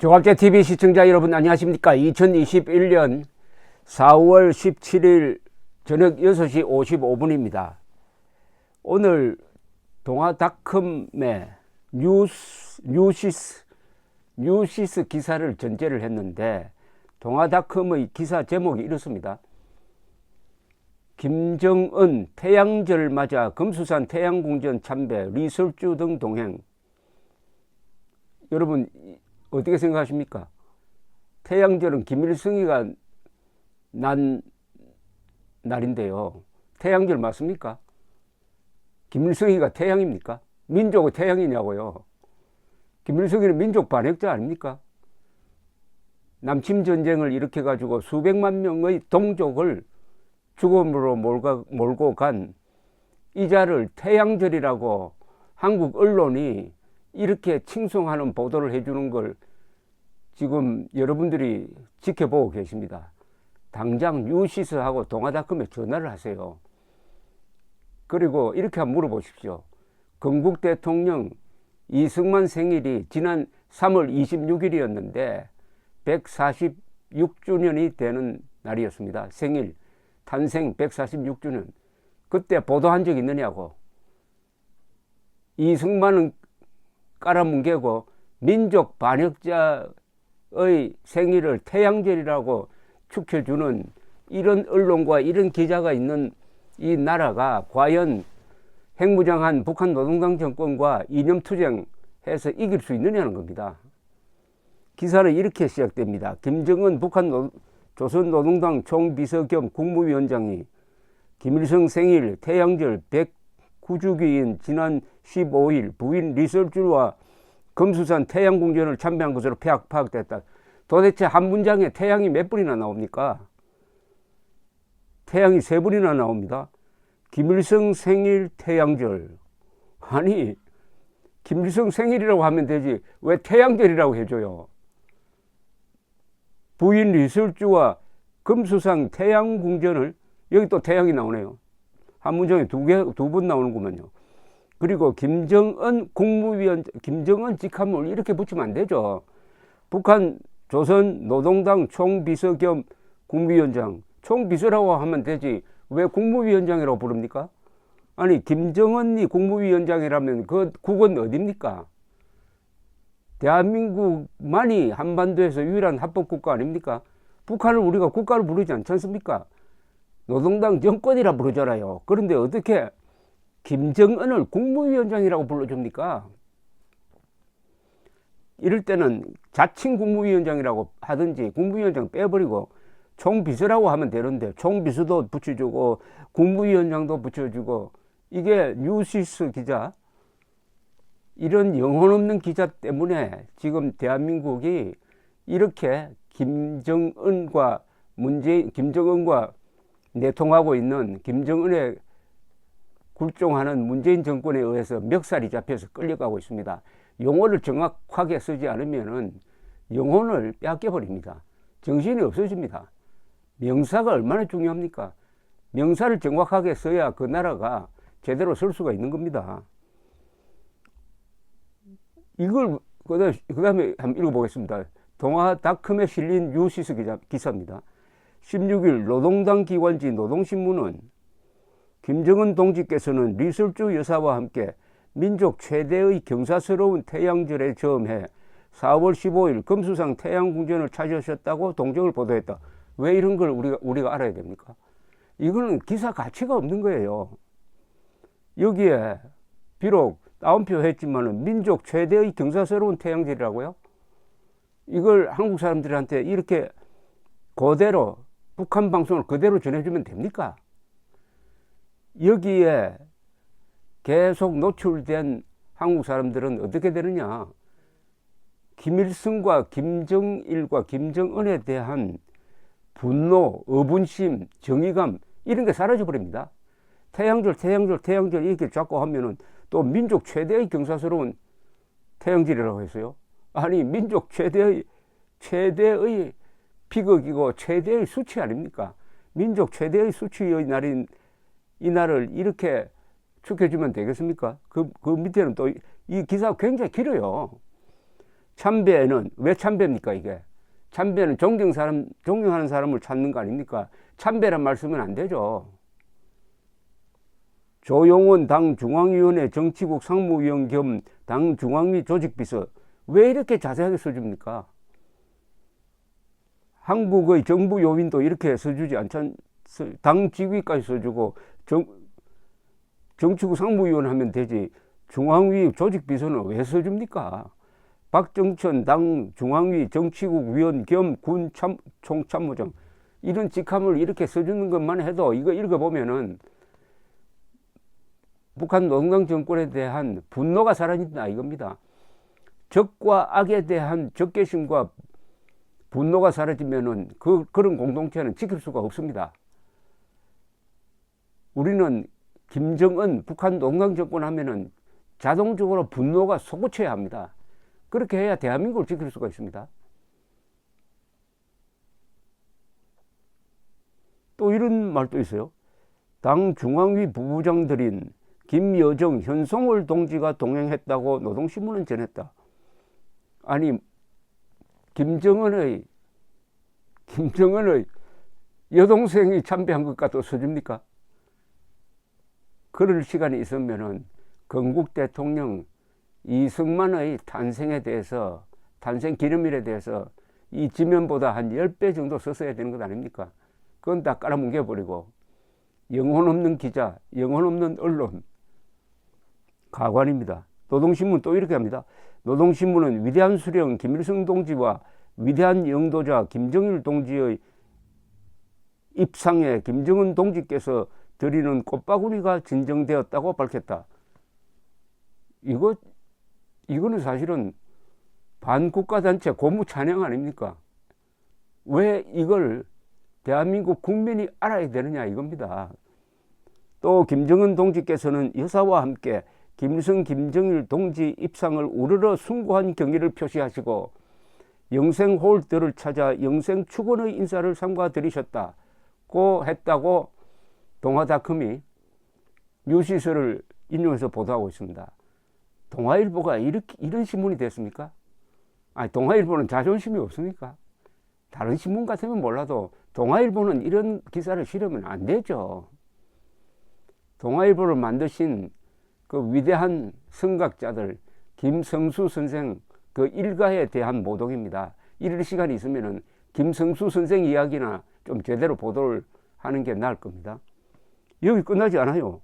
조갑제TV 시청자 여러분 안녕하십니까. 2021년 4월 17일 저녁 6시 55분입니다. 오늘 동아닷컴의 뉴시스 기사를 전제를 했는데, 동아닷컴의 기사 제목이 이렇습니다. 김정은 태양절 맞아 금수산 태양궁전 참배, 리설주 등 동행. 여러분 어떻게 생각하십니까? 태양절은 김일성이가 난 날인데요. 태양절 맞습니까? 김일성이가 태양입니까? 민족의 태양이냐고요. 김일성이는 민족 반역자 아닙니까? 남침전쟁을 일으켜가지고 수백만 명의 동족을 죽음으로 몰고 간 이자를 태양절이라고 한국 언론이 이렇게 칭송하는 보도를 해주는 걸 지금 여러분들이 지켜보고 계십니다. 당장 뉴시스하고 동아닷컴에 전화를 하세요. 그리고 이렇게 한번 물어보십시오. 건국 대통령 이승만 생일이 지난 3월 26일이었는데 146주년이 되는 날이었습니다. 생일, 탄생 146주년. 그때 보도한 적 있느냐고. 이승만은 깔아뭉개고 민족 반역자의 생일을 태양절이라고 축혀주는 이런 언론과 이런 기자가 있는 이 나라가 과연 핵무장한 북한 노동당 정권과 이념투쟁해서 이길 수 있느냐는 겁니다. 기사는 이렇게 시작됩니다. 김정은 북한 조선노동당 총비서 겸 국무위원장이 김일성 생일 태양절 109주기인 지난 15일 부인 리설주와 금수산 태양궁전을 참배한 것으로 파악됐다. 도대체 한 문장에 태양이 몇 분이나 나옵니까? 태양이 3분이나 나옵니다. 김일성 생일 태양절. 아니, 김일성 생일이라고 하면 되지 왜 태양절이라고 해줘요? 부인 리설주와 금수산 태양궁전을, 여기 또 태양이 나오네요. 한 문장에 두 번 나오는구만요. 그리고 김정은 국무위원, 김정은 직함을 이렇게 붙이면 안 되죠. 북한 조선 노동당 총비서 겸 국무위원장, 총비서라고 하면 되지 왜 국무위원장이라고 부릅니까? 아니, 김정은이 국무위원장이라면 그 국은 어딥니까? 대한민국만이 한반도에서 유일한 합법국가 아닙니까? 북한을 우리가 국가로 부르지 않지 않습니까? 노동당 정권이라 부르잖아요. 그런데 어떻게 김정은을 국무위원장이라고 불러줍니까? 이럴 때는 자칭 국무위원장이라고 하든지 국무위원장 빼버리고 총비서라고 하면 되는데, 총비서도 붙여주고 국무위원장도 붙여주고, 이게 뉴시스 기자, 이런 영혼 없는 기자 때문에 지금 대한민국이 이렇게 김정은과 내통하고 있는 김정은의 굴종하는 문재인 정권에 의해서 멱살이 잡혀서 끌려가고 있습니다. 용어를 정확하게 쓰지 않으면 영혼을 뺏겨버립니다. 정신이 없어집니다. 명사가 얼마나 중요합니까? 명사를 정확하게 써야 그 나라가 제대로 설 수가 있는 겁니다. 이걸 그 다음에 한번 읽어보겠습니다. 동아닷컴에 실린 뉴시스 기사입니다. 16일 노동당 기관지 노동신문은 김정은 동지께서는 리설주 여사와 함께 민족 최대의 경사스러운 태양절에 저음해 4월 15일 금수산 태양궁전을 찾으셨다고 동정을 보도했다. 왜 이런 걸 우리가 알아야 됩니까? 이거는 기사 가치가 없는 거예요. 여기에 비록 따옴표 했지만은 민족 최대의 경사스러운 태양절이라고요? 이걸 한국 사람들한테 이렇게 그대로 북한 방송을 그대로 전해주면 됩니까? 여기에 계속 노출된 한국 사람들은 어떻게 되느냐? 김일성과 김정일과 김정은에 대한 분노, 의분심, 정의감 이런 게 사라져버립니다. 태양절 이렇게 자꾸 하면은 또 민족 최대의 경사스러운 태양절이라고 했어요. 아니, 민족 최대의 비극이고 최대의 수치 아닙니까? 민족 최대의 수치의 날인 이 날을 이렇게 축해주면 되겠습니까? 그 밑에는 또 이 기사가 굉장히 길어요. 참배는 왜 참배입니까? 이게 참배는 존경하는 사람을 찾는 거 아닙니까? 참배란 말 쓰면 안 되죠. 조용원 당 중앙위원회 정치국 상무위원 겸 당 중앙위 조직비서, 왜 이렇게 자세하게 써줍니까? 한국의 정부 요인도 이렇게 써주지 않잖. 당 지휘까지 써주고 정치국 상무위원 하면 되지, 중앙위 조직비서는 왜 써줍니까? 박정천 당 중앙위 정치국 위원 겸 군 총참모장, 이런 직함을 이렇게 써주는 것만 해도 이거 읽어보면은 북한 노동당 정권에 대한 분노가 사라진다 이겁니다. 적과 악에 대한 적개심과 분노가 사라지면은 그런 공동체는 지킬 수가 없습니다. 우리는 김정은 북한 노동당 정권 하면은 자동적으로 분노가 솟구쳐야 합니다. 그렇게 해야 대한민국을 지킬 수가 있습니다. 또 이런 말도 있어요. 당 중앙위 부부장들인 김여정, 현송월 동지가 동행했다고 노동신문은 전했다. 아니, 김정은의 여동생이 참배한 것 같아 써줍니까? 그럴 시간이 있으면은 건국 대통령 이승만의 탄생에 대해서, 탄생 기념일에 대해서 이 지면보다 한 10배 정도 썼어야 되는 것 아닙니까? 그건 다 깔아뭉개버리고, 영혼 없는 기자, 영혼 없는 언론, 가관입니다. 노동신문 또 이렇게 합니다. 노동신문은 위대한 수령 김일성 동지와 위대한 영도자 김정일 동지의 입상에 김정은 동지께서 드리는 꽃바구니가 진정되었다고 밝혔다. 이거는 사실은 반국가단체 고무 찬양 아닙니까? 왜 이걸 대한민국 국민이 알아야 되느냐 이겁니다. 또 김정은 동지께서는 여사와 함께 김일성 김정일 동지 입상을 우러러 숭고한 경의를 표시하시고 영생 홀들을 찾아 영생 축원의 인사를 삼가 드리셨다고 했다고 동아닷컴이 뉴시스를 인용해서 보도하고 있습니다. 동아일보가 이런 신문이 됐습니까? 아니, 동아일보는 자존심이 없습니까? 다른 신문 같으면 몰라도 동아일보는 이런 기사를 실으면 안 되죠. 동아일보를 만드신 그 위대한 선각자들 김성수 선생 그 일가에 대한 모독입니다. 이럴 시간이 있으면은 김성수 선생 이야기나 좀 제대로 보도를 하는 게 나을 겁니다. 여기 끝나지 않아요.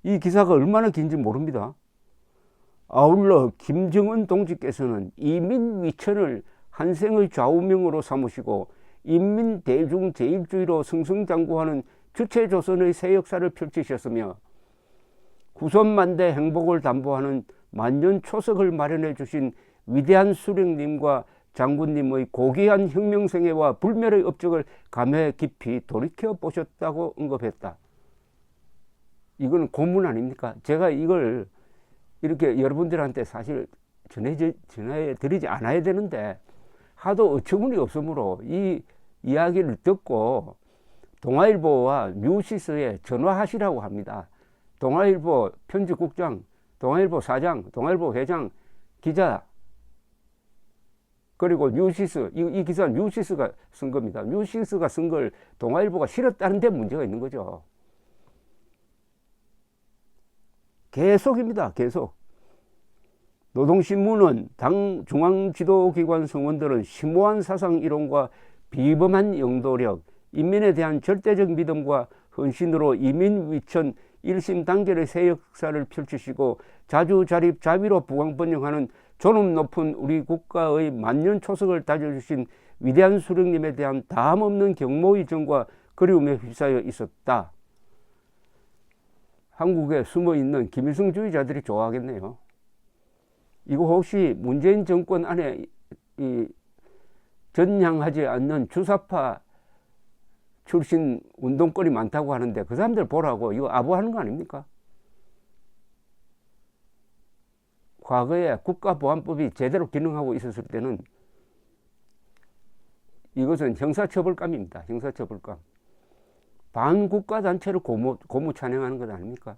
이 기사가 얼마나 긴지 모릅니다. 아울러 김정은 동지께서는 이민위천을 한생의 좌우명으로 삼으시고 인민대중제일주의로 승승장구하는 주체조선의 새 역사를 펼치셨으며 구손만대 행복을 담보하는 만년초석을 마련해 주신 위대한 수령님과 장군님의 고귀한 혁명생애와 불멸의 업적을 감회 깊이 돌이켜보셨다고 언급했다. 이건 고문 아닙니까? 제가 이걸 이렇게 여러분들한테 사실 전해드리지 않아야 되는데 하도 어처구니 없으므로 이 이야기를 듣고 동아일보와 뉴시스에 전화하시라고 합니다. 동아일보 편집국장, 동아일보 사장, 동아일보 회장, 기자, 그리고 뉴시스, 이 기사는 뉴시스가 쓴 겁니다. 뉴시스가 쓴 걸 동아일보가 실었다는 데 문제가 있는 거죠. 계속입니다. 계속. 노동신문은 당 중앙지도기관 성원들은 심오한 사상 이론과 비범한 영도력, 인민에 대한 절대적 믿음과 헌신으로 이민위천 1심 단결의 새 역사를 펼치시고 자주자립 자비로 부강번영하는 존엄 높은 우리 국가의 만년초석을 다져주신 위대한 수령님에 대한 다함없는 경모의 정과 그리움에 휩싸여 있었다. 한국에 숨어있는 김일성주의자들이 좋아하겠네요. 이거 혹시 문재인 정권 안에 전향하지 않는 주사파 출신 운동권이 많다고 하는데 그 사람들 보라고 이거 아부하는 거 아닙니까? 과거에 국가보안법이 제대로 기능하고 있었을 때는 이것은 형사처벌감입니다. 형사처벌감. 반국가단체를 고무 찬양하는 것 아닙니까?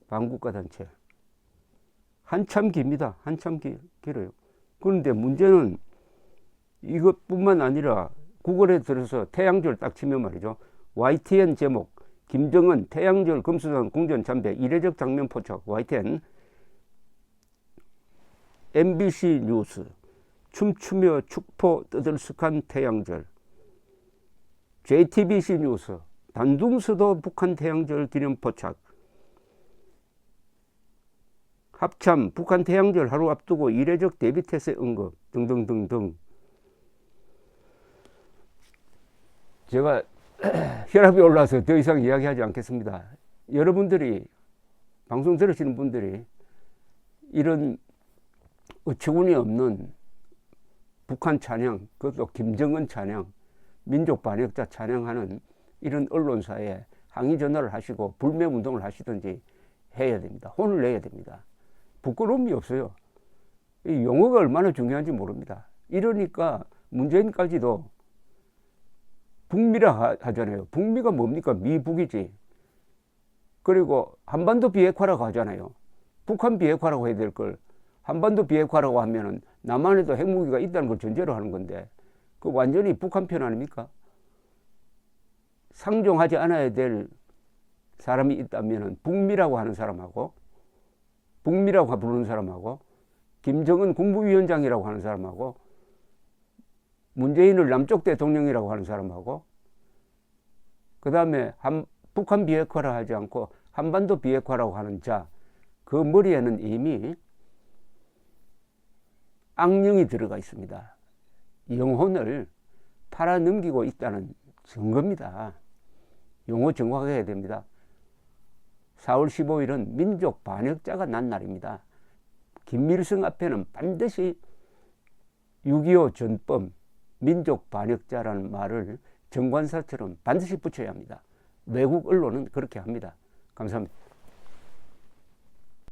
반국가단체. 한참 깁니다. 한참 길어요. 그런데 문제는 이것뿐만 아니라 구글에 들어서 태양절 딱 치면 말이죠. YTN 제목 김정은 태양절 금수산 궁전 참배 이례적 장면 포착. YTN MBC 뉴스 춤추며 축포 떠들썩한 태양절. JTBC 뉴스 단둥수도 북한 태양절 기념 포착. 합참 북한 태양절 하루 앞두고 이례적 대비태세 언급 등등등등. 제가 혈압이 올라서 더 이상 이야기하지 않겠습니다. 여러분들이 방송 들으시는 분들이 이런 어처구니 없는 북한 찬양, 그것도 김정은 찬양, 민족 반역자 찬양하는 이런 언론사에 항의 전화를 하시고 불매 운동을 하시든지 해야 됩니다. 혼을 내야 됩니다. 부끄러움이 없어요. 이 용어가 얼마나 중요한지 모릅니다. 이러니까 문재인까지도 북미라 하잖아요. 북미가 뭡니까? 미북이지. 그리고 한반도 비핵화라고 하잖아요. 북한 비핵화라고 해야 될 걸 한반도 비핵화라고 하면은 남한에도 핵무기가 있다는 걸 전제로 하는 건데 그 완전히 북한 편 아닙니까? 상종하지 않아야 될 사람이 있다면은 북미라고 하는 사람하고 북미라고 부르는 사람하고 김정은 국무위원장이라고 하는 사람하고 문재인을 남쪽 대통령이라고 하는 사람하고 그 다음에 북한 비핵화라 하지 않고 한반도 비핵화라고 하는 자, 그 머리에는 이미 악령이 들어가 있습니다. 영혼을 팔아넘기고 있다는 증거입니다. 용어 정확하게 해야 됩니다. 4월 15일은 민족 반역자가 난 날입니다. 김일성 앞에는 반드시 6.25 전범 민족 반역자라는 말을 정관사처럼 반드시 붙여야 합니다. 외국 언론은 그렇게 합니다. 감사합니다.